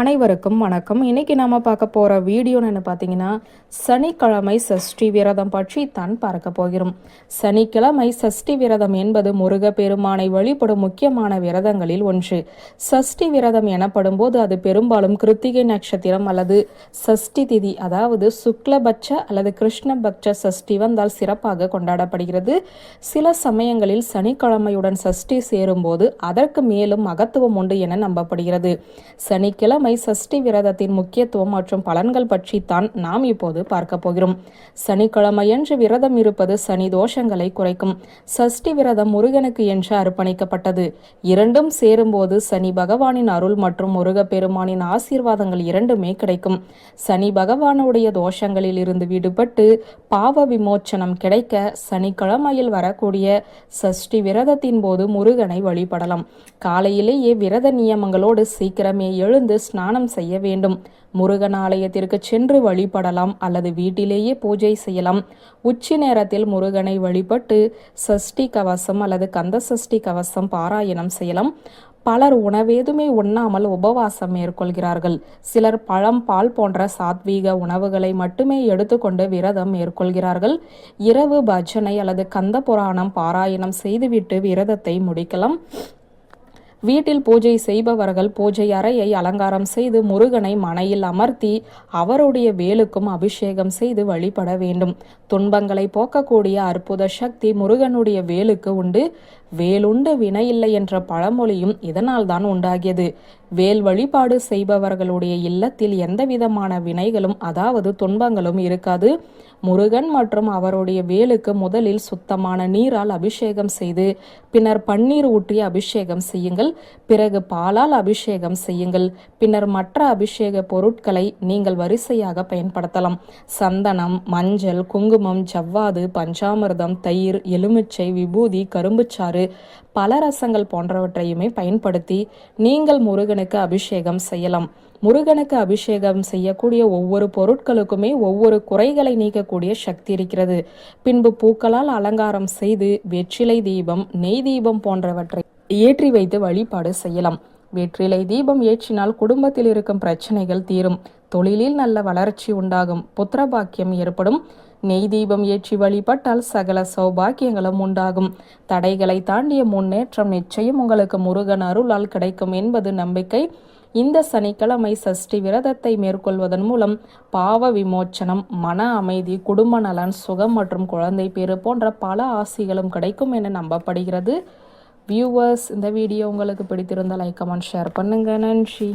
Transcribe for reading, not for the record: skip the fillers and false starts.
அனைவருக்கும் வணக்கம். இன்னைக்கு நாம பார்க்க போற வீடியோன்னு பார்த்தீங்கன்னா, சனிக்கிழமை சஷ்டி விரதம் பற்றி தான் பார்க்க போகிறோம். சனிக்கிழமை சஷ்டி விரதம் என்பது முருகப்பெருமானை வழிபடும் முக்கியமான விரதங்களில் ஒன்று. சஷ்டி விரதம் எனப்படும் போது அது பெரும்பாலும் கிருத்திகை நட்சத்திரம் அல்லது சஷ்டி திதி, அதாவது சுக்லபட்ச அல்லது கிருஷ்ணபட்ச சஷ்டி வந்தால் சிறப்பாக கொண்டாடப்படுகிறது. சில சமயங்களில் சனிக்கிழமையுடன் சஷ்டி சேரும்போது அதற்கு மேலும் மகத்துவம் உண்டு என நம்பப்படுகிறது. சனிக்கிழமை சஷ்டி விரதத்தின் முக்கியத்துவம் மற்றும் பலன்கள் பற்றி தான் நாம் இப்போது பார்க்க போகிறோம். சனிக்கிழமையன்று விரதம் இருப்பது சனி தோஷங்களை குறைக்கும். சஷ்டி விரதம் முருகனுக்கு என்று அர்ப்பணிக்கப்பட்டது. இரண்டும் சேரும்போது சனி பகவானின் அருள் மற்றும் முருகப்பெருமானின் ஆசீர்வாதங்கள் இரண்டுமே கிடைக்கும். சனி பகவானுடைய தோஷங்களில் இருந்து விடுபட்டு பாவ விமோச்சனம் கிடைக்க சனிக்கிழமையில் வரக்கூடிய சஷ்டி விரதத்தின் போது முருகனை வழிபடலாம். காலையிலேயே விரத நியமங்களோடு சீக்கிரமே எழுந்து ஸ்நானம் செய்ய வேண்டும். முருகன் ஆலயத்திற்கு சென்று வழிபடலாம் அல்லது வீட்டிலேயே பூஜை செய்யலாம். உச்சி நேரத்தில் முருகனை வழிபட்டு சஷ்டி கவசம் அல்லது கந்த சஷ்டி கவசம் பாராயணம் செய்யலாம். பலர் உணவேதுமே உண்ணாமல் உபவாசம் மேற்கொள்கிறார்கள். சிலர் பழம், பால் போன்ற சாத்வீக உணவுகளை மட்டுமே எடுத்துக்கொண்டு விரதம் மேற்கொள்கிறார்கள். இரவு பஜனை அல்லது கந்த புராணம் பாராயணம் செய்துவிட்டு விரதத்தை முடிக்கலாம். வீட்டில் பூஜை செய்பவர்கள் பூஜை அறையை அலங்காரம் செய்து முருகனை மனையில் அமர்த்தி அவருடைய வேலுக்கும் அபிஷேகம் செய்து வழிபட வேண்டும். துன்பங்களை போக்கக்கூடிய அற்புத சக்தி முருகனுடைய வேலுக்கு உண்டு. வேலுண்டு வினையில்லை என்ற பழமொழியும் இதனால் தான் உண்டாகியது. வேல் வழிபாடு செய்பவர்களுடைய இல்லத்தில் எந்தவிதமான வினைகளும் அதாவது துன்பங்களும் இருக்காது. முருகன் மற்றும் அவருடைய வேலுக்கு முதலில் சுத்தமான நீரால் அபிஷேகம் செய்து பின்னர் பன்னீர் ஊற்றி அபிஷேகம் செய்யுங்கள். பிறகு பாலால் அபிஷேகம் செய்யுங்கள். பின்னர் மற்ற அபிஷேக பொருட்களை நீங்கள் வரிசையாக பயன்படுத்தலாம். சந்தனம், மஞ்சள், குங்குமம், ஜவ்வாது, பஞ்சாமிர்தம், தயிர், எலுமிச்சை, விபூதி, கரும்புச்சாறு, பலரசங்கள் போன்றவற்றையுமே பயன்படுத்தி நீங்கள் முருகனுக்கு அபிஷேகம் செய்யலாம். முருகனுக்கு அபிஷேகம் செய்யக்கூடிய ஒவ்வொரு பொருட்களுக்குமே ஒவ்வொரு குறைகளை நீக்கக்கூடிய சக்தி இருக்கிறது. பின்பு பூக்களால் அலங்காரம் செய்து வெற்றிலை தீபம், நெய் தீபம் போன்றவற்றை ஏற்றி வைத்து வழிபாடு செய்யலாம். வெற்றிலை தீபம் ஏற்றினால் குடும்பத்தில் இருக்கும் பிரச்சனைகள் தீரும், தொழிலில் நல்ல வளர்ச்சி உண்டாகும், புத்திரபாக்கியம் ஏற்படும். நெய் தீபம் ஏற்றி வழிபட்டால் சகல சௌபாக்கியங்களும் உண்டாகும். தடைகளை தாண்டிய முன்னேற்றம் நிச்சயம் உங்களுக்கு முருகன் அருளால் கிடைக்கும் என்பது நம்பிக்கை. இந்த சனிக்கிழமை சஷ்டி விரதத்தை மேற்கொள்வதன் மூலம் பாவ விமோச்சனம், மன அமைதி, குடும்ப நலன், சுகம் மற்றும் குழந்தை பேறு போன்ற பல ஆசிகளும் கிடைக்கும் என நம்பப்படுகிறது. வியூவர்ஸ், இந்த வீடியோ உங்களுக்கு பிடித்திருந்தால் லைக், கமெண்ட், ஷேர் பண்ணுங்க. நன்றி.